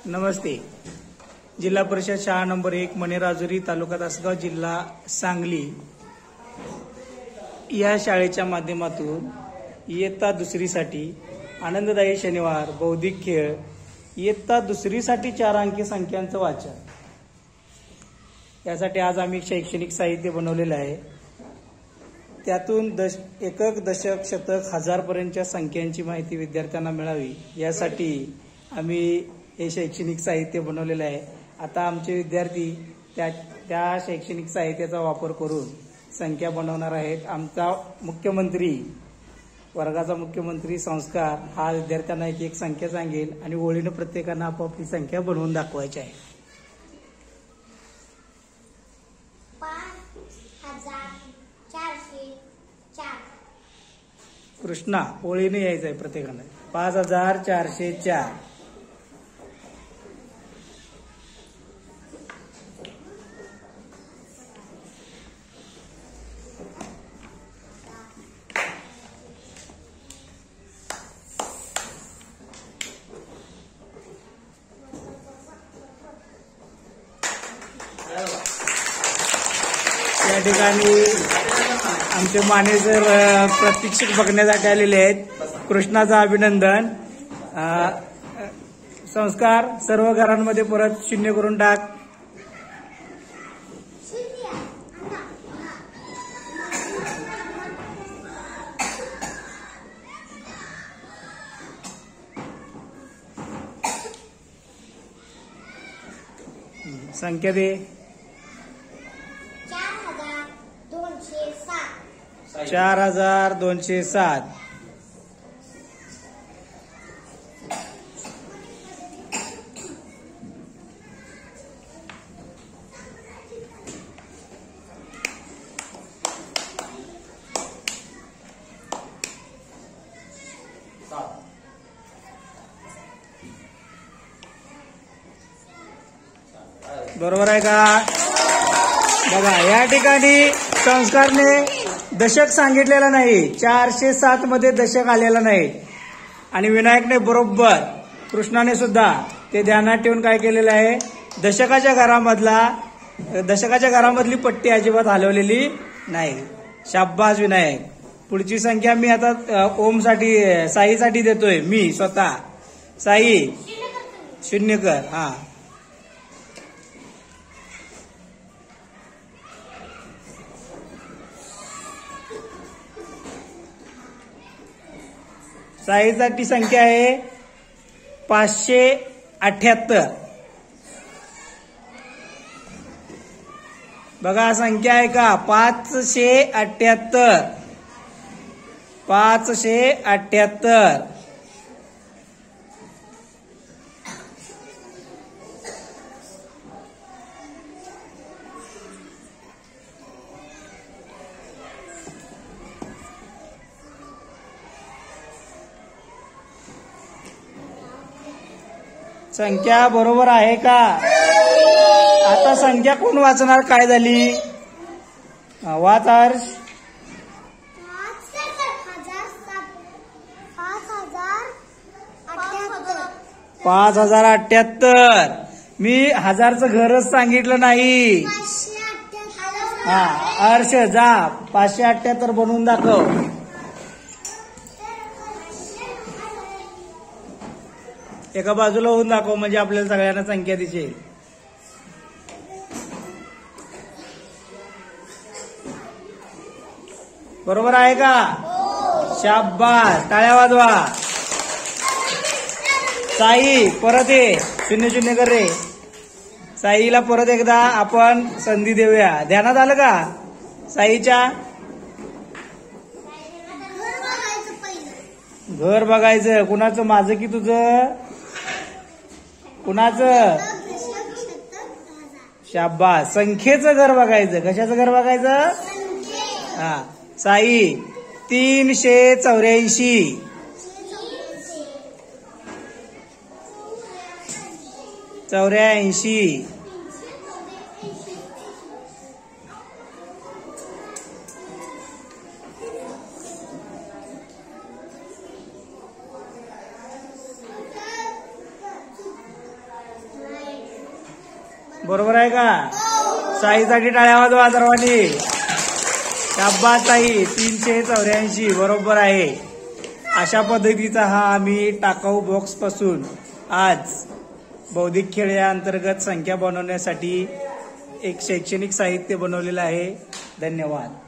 नमस्ते. जिल्हा परिषद शाळा नंबर 1 मणेराजुरी, तालुका तासगाव, जिल्हा सांगली या शाळेच्या माध्यमातून इयत्ता दुसरीसाठी आनंददायी शनिवार, बौद्धिक खेळ, इयत्ता दुसरीसाठी 4 अंकी संख्यांचं वाचन, यासाठी आज आम्ही शैक्षणिक साहित्य बनवलेलं आहे. त्यातून एकक, दशक, शतक, हजारपर्यंतच्या संख्यांची माहिती विद्यार्थ्यांना मिळावी यासाठी आम्ही हे शैक्षणिक साहित्य बनवलेलं आहे. आता आमचे विद्यार्थी त्या शैक्षणिक साहित्याचा वापर करून संख्या बनवणार आहेत. आमचा मुख्यमंत्री, वर्गाचा मुख्यमंत्री संस्कार हा विद्यार्थ्यांना एक एक संख्या सांगेल आणि ओळीनं प्रत्येकानं आपापली संख्या बनवून दाखवायची आहे. 5404. कृष्णा, ओळीने यायचं आहे प्रत्येकानं. 5404. या ठिकाणी आमचे माने सर प्रशिक्षक बघण्यासाठी आलेले आहेत. कृष्णाचं अभिनंदन. संस्कार, सर्व घरांमध्ये परत 0 करून टाक. संख्या दे. 4207. बरोबर आहे का? बघा, या ठिकाणी संस्कारने दशक सांगितलेलं नाही. 407 मध्ये दशक आलेलं नाही. आणि विनायकने बरोबर, कृष्णाने सुद्धा ते ध्यानात ठेवून काय केलेलं आहे, दशकाच्या घरामधली पट्टी अजिबात हलवलेली नाही. शाब्बास विनायक. पुढची संख्या मी आता ओमसाठी, साईसाठी देतोय. मी स्वतः साई 0 कर. हा, साईसाठी संख्या आहे 578. बघा, संख्या आहे का? 578. 578. संख्या बरोबर आहे का? आता संख्या कोण वाचणार? काय झाली? वाच हर्ष. 5078. मी 1000चं घरच सांगितलं नाही. हा, हर्ष जा 578 बनवून दाखव. एका बाजूला होऊन दाखव, म्हणजे आपल्याला सगळ्यांना संख्या दिसेल. बरोबर आहे का? शाब्बास, टाळ्या वाजवा. साई परत ये. 0 कर रे. साईला परत एकदा आपण संधी देऊया. ध्यानात आलं का? साईच्या घर बघायचं. कुणाचं? माझं की तुझं? कुणाचं? शाब्बास. संख्येचं घर बघायचं. कशाचं घर बघायचं? हा, साई 384. 84. बरोबर आहे का? साईसाठी टाळ्या वाजवा सर्वांनी. शाब्बास साई, 384 बरोबर आहे. अशा पद्धतीचा हा आम्ही टाकाऊ बॉक्स पासून आज बौद्धिक खेळ या अंतर्गत संख्या बनवण्यासाठी एक शैक्षणिक साहित्य बनवलेलं आहे. धन्यवाद.